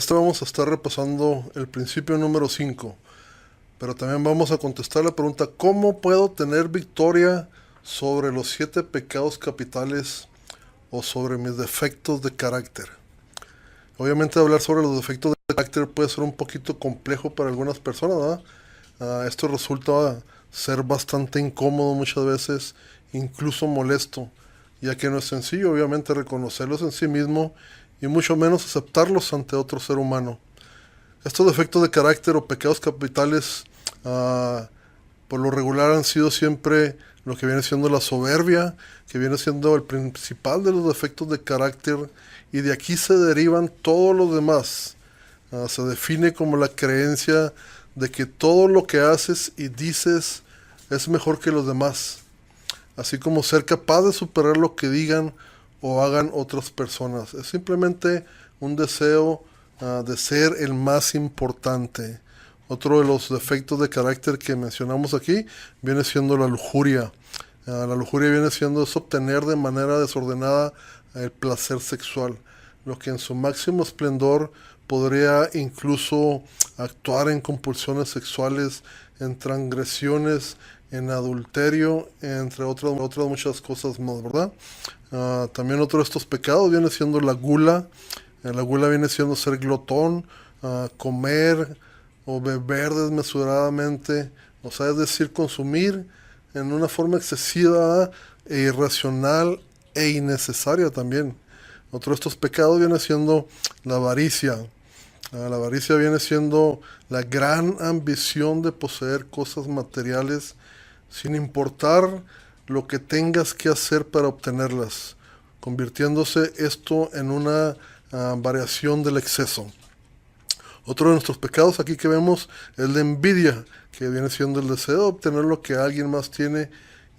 Vamos a estar repasando el principio número 5, pero también vamos a contestar la pregunta: ¿cómo puedo tener victoria sobre los 7 pecados capitales o sobre mis defectos de carácter? Obviamente hablar sobre los defectos de carácter puede ser un poquito complejo para algunas personas, ¿verdad? Esto resulta ser bastante incómodo muchas veces, incluso molesto, ya que no es sencillo obviamente reconocerlos en sí mismo y mucho menos aceptarlos ante otro ser humano. Estos defectos de carácter o pecados capitales, ah, por lo regular han sido siempre lo que viene siendo la soberbia, que viene siendo el principal de los defectos de carácter, y de aquí se derivan todos los demás. Se define como la creencia de que todo lo que haces y dices es mejor que los demás, así como ser capaz de superar lo que digan o hagan otras personas. Es simplemente un deseo de ser el más importante. Otro de los defectos de carácter que mencionamos aquí viene siendo la lujuria. La lujuria viene siendo es obtener de manera desordenada el placer sexual, lo que en su máximo esplendor podría incluso actuar en compulsiones sexuales, en transgresiones, en adulterio, entre otras muchas cosas más, ¿verdad? También otro de estos pecados viene siendo la gula. La gula viene siendo ser glotón, comer o beber desmesuradamente, o sea, es decir, consumir en una forma excesiva e irracional e innecesaria también. Otro de estos pecados viene siendo la avaricia. La avaricia viene siendo la gran ambición de poseer cosas materiales sin importar lo que tengas que hacer para obtenerlas, convirtiéndose esto en una variación del exceso. Otro de nuestros pecados aquí que vemos es la envidia, que viene siendo el deseo de obtener lo que alguien más tiene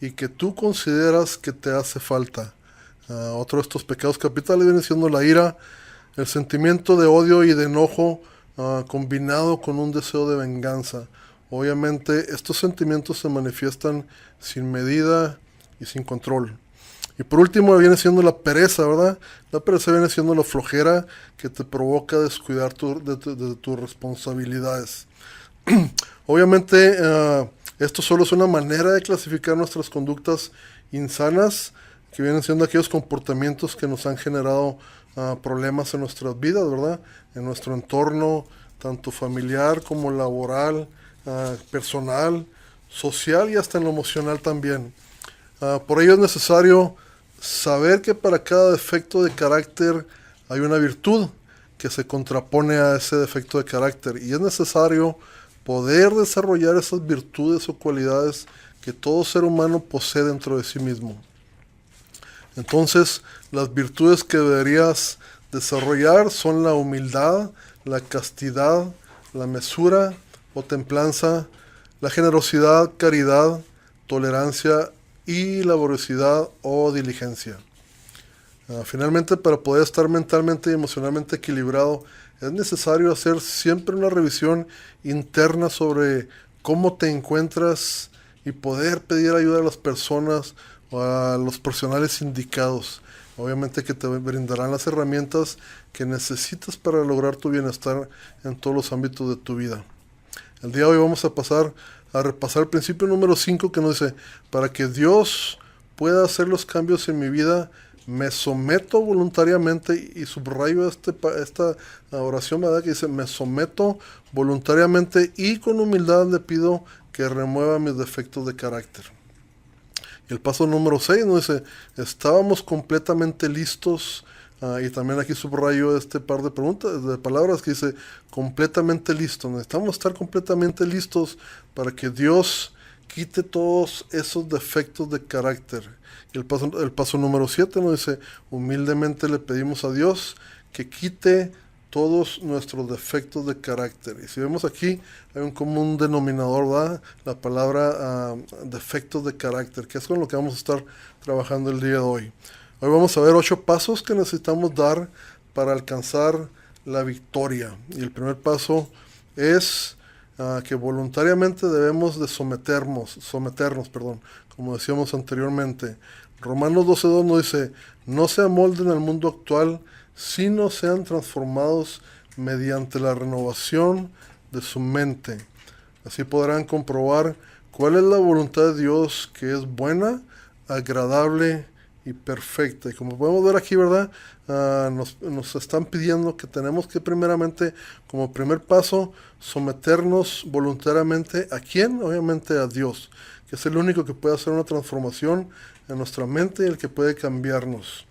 y que tú consideras que te hace falta. Otro de estos pecados capitales viene siendo la ira, el sentimiento de odio y de enojo combinado con un deseo de venganza. Obviamente estos sentimientos se manifiestan sin medida y sin control. Y por último viene siendo la pereza, ¿verdad? La pereza viene siendo la flojera que te provoca descuidar de tus responsabilidades. Obviamente esto solo es una manera de clasificar nuestras conductas insanas, que vienen siendo aquellos comportamientos que nos han generado problemas en nuestras vidas, ¿verdad? En nuestro entorno, tanto familiar como laboral, personal, social y hasta en lo emocional también. Por ello es necesario saber que para cada defecto de carácter hay una virtud que se contrapone a ese defecto de carácter, y es necesario poder desarrollar esas virtudes o cualidades que todo ser humano posee dentro de sí mismo. Entonces, las virtudes que deberías desarrollar son la humildad, la castidad, la mesura o templanza, la generosidad, caridad, tolerancia y laboriosidad o diligencia. Finalmente, para poder estar mentalmente y emocionalmente equilibrado, es necesario hacer siempre una revisión interna sobre cómo te encuentras y poder pedir ayuda a las personas o a los profesionales indicados. Obviamente que te brindarán las herramientas que necesitas para lograr tu bienestar en todos los ámbitos de tu vida. El día de hoy vamos a pasar a repasar el principio número 5, que nos dice: para que Dios pueda hacer los cambios en mi vida, me someto voluntariamente, y subrayo esta oración, ¿verdad? Que dice: me someto voluntariamente y con humildad le pido que remueva mis defectos de carácter. Y el paso número 6 nos dice: estábamos completamente listos. Y también aquí subrayo este par de preguntas, de palabras, que dice completamente listo. Necesitamos estar completamente listos para que Dios quite todos esos defectos de carácter. Y el paso número 7 nos dice: humildemente le pedimos a Dios que quite todos nuestros defectos de carácter. Y si vemos aquí, hay un común denominador, ¿verdad? La palabra defectos de carácter, que es con lo que vamos a estar trabajando el día de hoy. Hoy vamos a ver 8 pasos que necesitamos dar para alcanzar la victoria. Y el primer paso es que voluntariamente debemos de someternos, como decíamos anteriormente. Romanos 12:2 nos dice: no se amolden al mundo actual, sino sean transformados mediante la renovación de su mente. Así podrán comprobar cuál es la voluntad de Dios, que es buena, agradable y perfecta. Y como podemos ver aquí, ¿verdad? Nos están pidiendo que tenemos que primeramente, como primer paso, someternos voluntariamente ¿a quién? Obviamente a Dios, que es el único que puede hacer una transformación en nuestra mente y el que puede cambiarnos.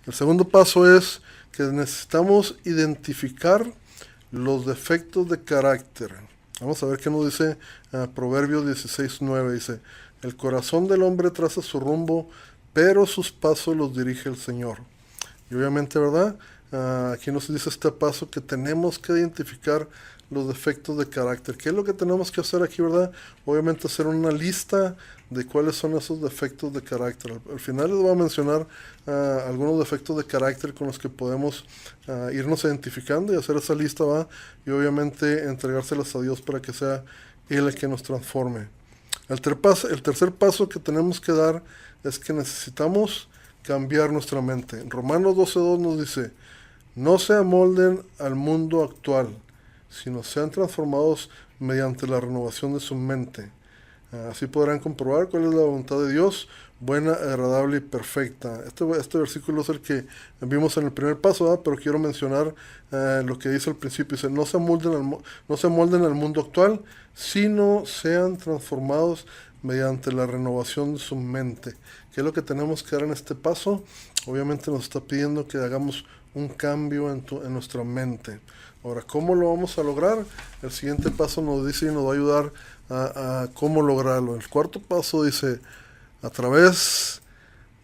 El segundo paso es que necesitamos identificar los defectos de carácter. Vamos a ver qué nos dice Proverbios 16:9. Dice, el corazón del hombre traza su rumbo, pero sus pasos los dirige el Señor. Y obviamente, ¿verdad? Aquí nos dice este paso que tenemos que identificar los defectos de carácter. ¿Qué es lo que tenemos que hacer aquí, verdad? Obviamente hacer una lista de cuáles son esos defectos de carácter. Al final les voy a mencionar algunos defectos de carácter con los que podemos irnos identificando y hacer esa lista, ¿va? Y obviamente entregárselas a Dios para que sea Él el que nos transforme. El tercer paso que tenemos que dar es que necesitamos cambiar nuestra mente. En Romanos 12:2 nos dice, no se amolden al mundo actual, sino sean transformados mediante la renovación de su mente. Así podrán comprobar cuál es la voluntad de Dios, buena, agradable y perfecta. Este versículo es el que vimos en el primer paso, ¿verdad? Pero quiero mencionar lo que dice al principio. Dice, no se amolden al mundo actual, sino sean transformados mediante la renovación de su mente. ¿Qué es lo que tenemos que dar en este paso? Obviamente nos está pidiendo que hagamos un cambio en nuestra mente. Ahora, ¿cómo lo vamos a lograr? El siguiente paso nos dice y nos va a ayudar a cómo lograrlo. El cuarto paso dice, a través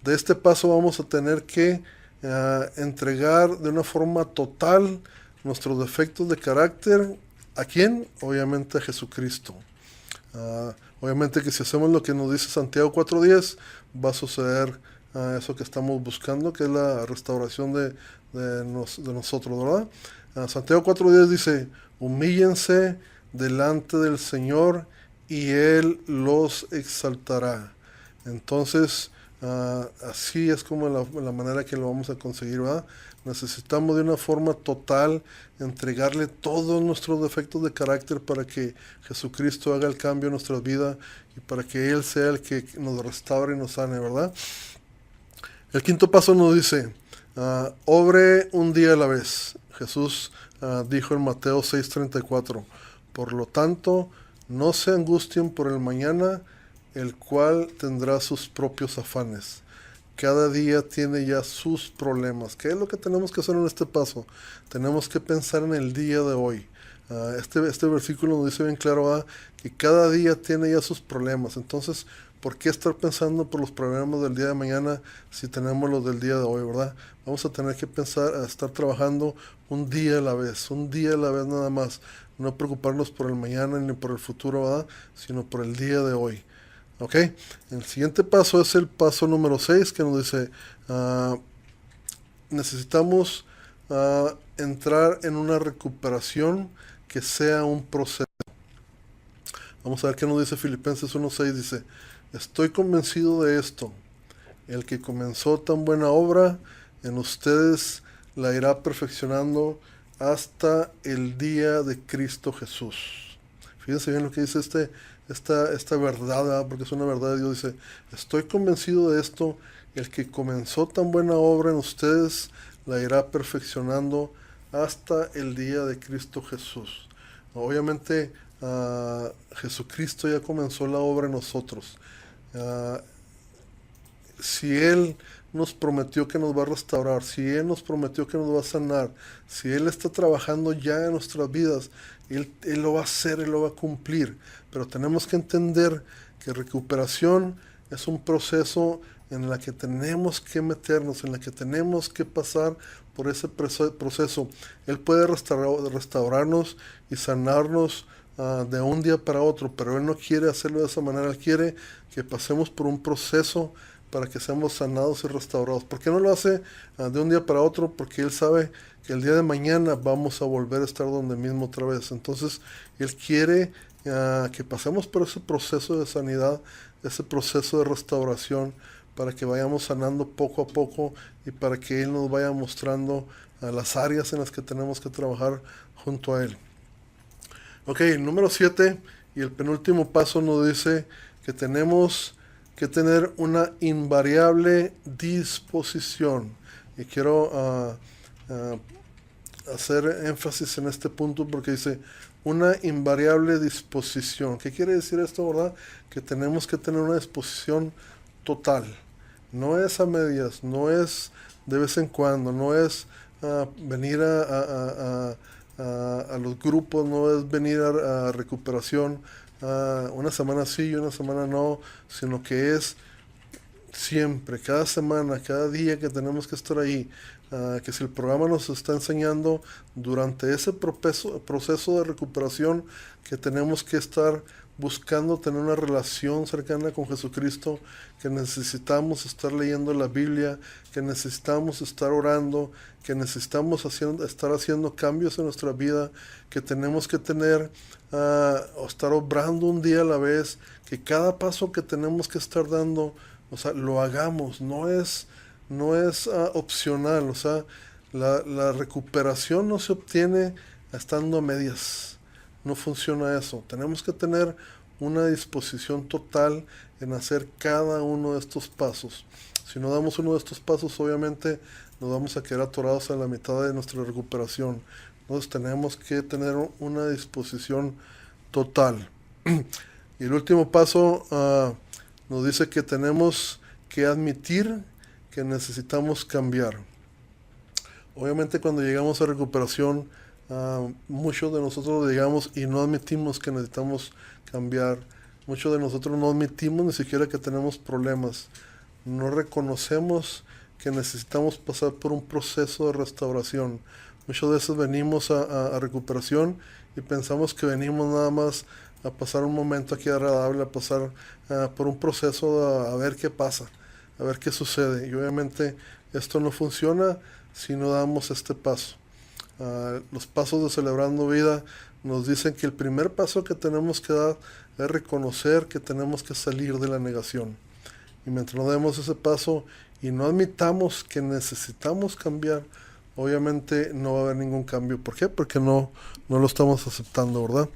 de este paso vamos a tener que entregar de una forma total nuestros defectos de carácter. ¿A quién? Obviamente a Jesucristo. Obviamente que si hacemos lo que nos dice Santiago 4:10, va a suceder eso que estamos buscando, que es la restauración de nosotros, ¿verdad? Santiago 4:10 dice, humíllense delante del Señor y Él los exaltará. Entonces, así es como la manera que lo vamos a conseguir, ¿verdad? Necesitamos de una forma total entregarle todos nuestros defectos de carácter para que Jesucristo haga el cambio en nuestra vida y para que Él sea el que nos restaure y nos sane, ¿verdad? El quinto paso nos dice, obre un día a la vez. Jesús dijo en Mateo 6:34, por lo tanto, no se angustien por el mañana, el cual tendrá sus propios afanes. Cada día tiene ya sus problemas. ¿Qué es lo que tenemos que hacer en este paso? Tenemos que pensar en el día de hoy. Este versículo nos dice bien claro que cada día tiene ya sus problemas. Entonces, ¿por qué estar pensando por los problemas del día de mañana si tenemos los del día de hoy, verdad? Vamos a tener que pensar, a estar trabajando un día a la vez nada más. No preocuparnos por el mañana ni por el futuro, ¿verdad? Sino por el día de hoy. ¿Ok? El siguiente paso es el paso número 6, que nos dice, necesitamos entrar en una recuperación que sea un proceso. Vamos a ver qué nos dice Filipenses 1:6. Dice, estoy convencido de esto, el que comenzó tan buena obra en ustedes la irá perfeccionando hasta el día de Cristo Jesús. Fíjense bien lo que dice esta verdad, ¿verdad? Porque es una verdad de Dios. Dice, estoy convencido de esto, el que comenzó tan buena obra en ustedes la irá perfeccionando hasta el día de Cristo Jesús. Obviamente Jesucristo ya comenzó la obra en nosotros. Si Él nos prometió que nos va a restaurar, si Él nos prometió que nos va a sanar, si Él está trabajando ya en nuestras vidas, Él lo va a hacer, Él lo va a cumplir. Pero tenemos que entender que recuperación es un proceso en el que tenemos que meternos, en el que tenemos que pasar por ese proceso. Él puede restaurarnos y sanarnos de un día para otro, pero Él no quiere hacerlo de esa manera. Él quiere que pasemos por un proceso para que seamos sanados y restaurados. ¿Por qué no lo hace de un día para otro? Porque Él sabe que el día de mañana vamos a volver a estar donde mismo otra vez. Entonces, Él quiere que pasemos por ese proceso de sanidad, ese proceso de restauración, para que vayamos sanando poco a poco y para que Él nos vaya mostrando a las áreas en las que tenemos que trabajar junto a Él. Ok, el número 7 y el penúltimo paso nos dice que tenemos que tener una invariable disposición. Y quiero hacer énfasis en este punto porque dice una invariable disposición. ¿Qué quiere decir esto, verdad? Que tenemos que tener una disposición total. No es a medias, no es de vez en cuando, no es venir a los grupos, no es venir a recuperación una semana sí y una semana no, sino que es siempre, cada semana, cada día que tenemos que estar ahí. Que si el programa nos está enseñando durante ese proceso de recuperación que tenemos que estar buscando tener una relación cercana con Jesucristo, que necesitamos estar leyendo la Biblia, que necesitamos estar orando, que necesitamos estar haciendo cambios en nuestra vida, que tenemos que tener o estar obrando un día a la vez, que cada paso que tenemos que estar dando, o sea, lo hagamos, no es opcional, o sea, la recuperación no se obtiene estando a medias, no funciona eso, tenemos que tener una disposición total en hacer cada uno de estos pasos. Si no damos uno de estos pasos, obviamente nos vamos a quedar atorados a la mitad de nuestra recuperación. Entonces tenemos que tener una disposición total. Y el último paso nos dice que tenemos que admitir que necesitamos cambiar. Obviamente cuando llegamos a recuperación, muchos de nosotros lo llegamos y no admitimos que necesitamos cambiar. Muchos de nosotros no admitimos ni siquiera que tenemos problemas. No reconocemos que necesitamos pasar por un proceso de restauración. Muchas veces venimos a recuperación y pensamos que venimos nada más a pasar un momento aquí agradable, a pasar por un proceso a ver qué pasa, a ver qué sucede. Y obviamente esto no funciona si no damos este paso. Los pasos de Celebrando Vida nos dicen que el primer paso que tenemos que dar es reconocer que tenemos que salir de la negación. Y mientras no demos ese paso y no admitamos que necesitamos cambiar, obviamente no va a haber ningún cambio. ¿Por qué? Porque no lo estamos aceptando, ¿verdad?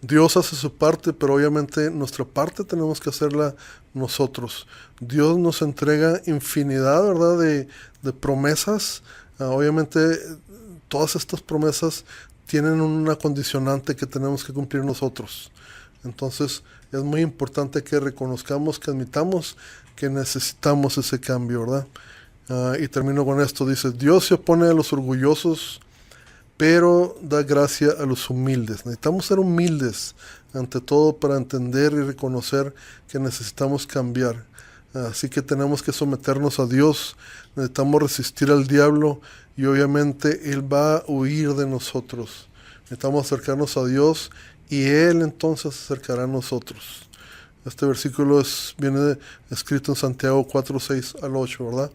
Dios hace su parte, pero obviamente nuestra parte tenemos que hacerla nosotros. Dios nos entrega infinidad, ¿verdad?, de promesas. Obviamente todas estas promesas tienen una condicionante que tenemos que cumplir nosotros. Entonces es muy importante que reconozcamos, que admitamos que necesitamos ese cambio, ¿verdad? Y termino con esto. Dice, Dios se opone a los orgullosos, pero da gracia a los humildes. Necesitamos ser humildes ante todo para entender y reconocer que necesitamos cambiar. Así que tenemos que someternos a Dios, necesitamos resistir al diablo y obviamente Él va a huir de nosotros. Necesitamos acercarnos a Dios y Él entonces se acercará a nosotros. Este versículo viene escrito en Santiago 4, 6 al 8, ¿verdad?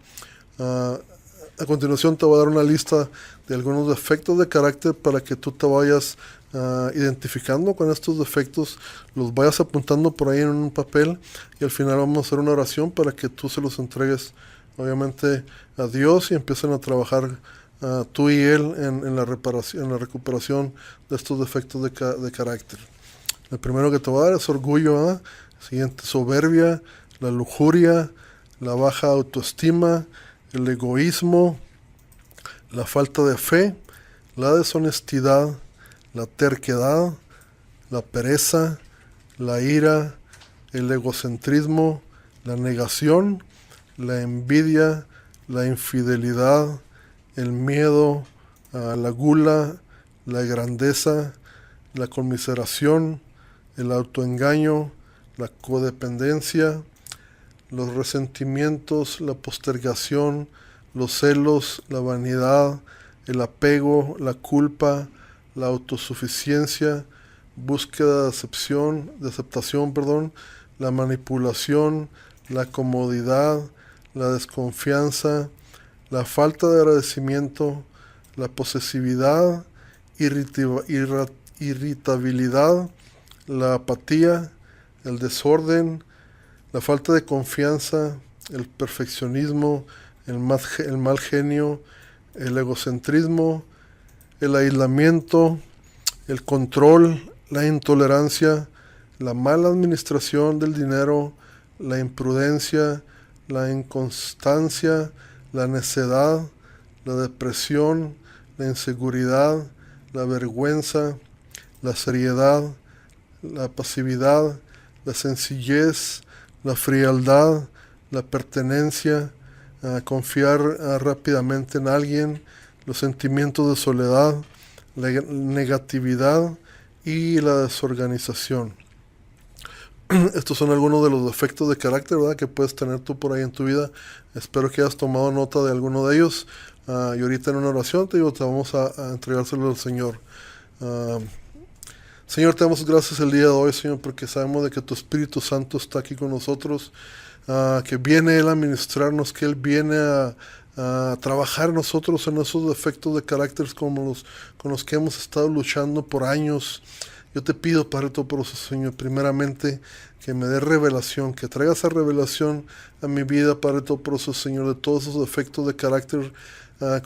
A continuación te voy a dar una lista de algunos defectos de carácter para que tú te vayas identificando con estos defectos, los vayas apuntando por ahí en un papel y al final vamos a hacer una oración para que tú se los entregues obviamente a Dios y empiecen a trabajar tú y Él en la recuperación de estos defectos de carácter. El primero que te voy a dar es orgullo, siguiente, soberbia, la lujuria, la baja autoestima, el egoísmo, la falta de fe, la deshonestidad, la terquedad, la pereza, la ira, el egocentrismo, la negación, la envidia, la infidelidad, el miedo, la gula, la grandeza, la conmiseración, el autoengaño, la codependencia, los resentimientos, la postergación, los celos, la vanidad, el apego, la culpa, la autosuficiencia, búsqueda de aceptación, la manipulación, la comodidad, la desconfianza, la falta de agradecimiento, la posesividad, irritabilidad, la apatía, el desorden, la falta de confianza, el perfeccionismo, el mal genio, el egocentrismo, el aislamiento, el control, la intolerancia, la mala administración del dinero, la imprudencia, la inconstancia, la necedad, la depresión, la inseguridad, la vergüenza, la seriedad, la pasividad, la sencillez, la frialdad, la pertenencia, confiar rápidamente en alguien, los sentimientos de soledad, la negatividad y la desorganización. Estos son algunos de los defectos de carácter, ¿verdad?, que puedes tener tú por ahí en tu vida. Espero que hayas tomado nota de alguno de ellos. Y ahorita en una oración te vamos a entregárselo al Señor. Señor, te damos gracias el día de hoy, Señor, porque sabemos de que tu Espíritu Santo está aquí con nosotros, que viene Él a ministrarnos, que Él viene a trabajar en nosotros en esos defectos de carácter con los que hemos estado luchando por años. Yo te pido, Padre Todopoderoso, Señor, primeramente que me dé revelación, que traiga esa revelación a mi vida, Padre Todopoderoso, Señor, de todos esos defectos de carácter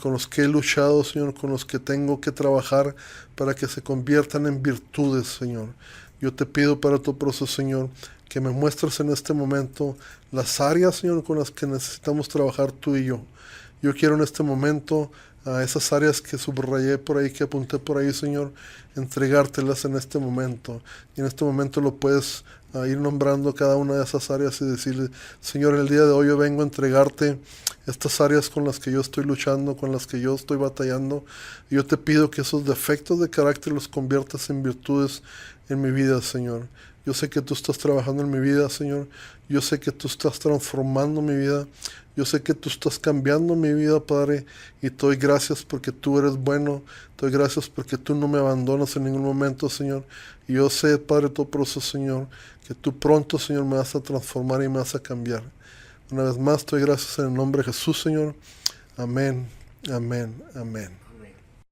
con los que he luchado, Señor, con los que tengo que trabajar para que se conviertan en virtudes, Señor. Yo te pido, Padre Todopoderoso, Señor, que me muestres en este momento las áreas, Señor, con las que necesitamos trabajar tú y yo. Yo quiero en este momento a esas áreas que subrayé por ahí, que apunté por ahí, Señor, entregártelas en este momento. Y en este momento lo puedes ir nombrando cada una de esas áreas y decirle, Señor, el día de hoy yo vengo a entregarte estas áreas con las que yo estoy luchando, con las que yo estoy batallando. Y yo te pido que esos defectos de carácter los conviertas en virtudes en mi vida, Señor. Yo sé que tú estás trabajando en mi vida, Señor. Yo sé que tú estás transformando mi vida. Yo sé que tú estás cambiando mi vida, Padre. Y te doy gracias porque tú eres bueno. Te doy gracias porque tú no me abandonas en ningún momento, Señor. Y yo sé, Padre Todopoderoso, Señor, que tú pronto, Señor, me vas a transformar y me vas a cambiar. Una vez más, te doy gracias en el nombre de Jesús, Señor. Amén, amén, amén.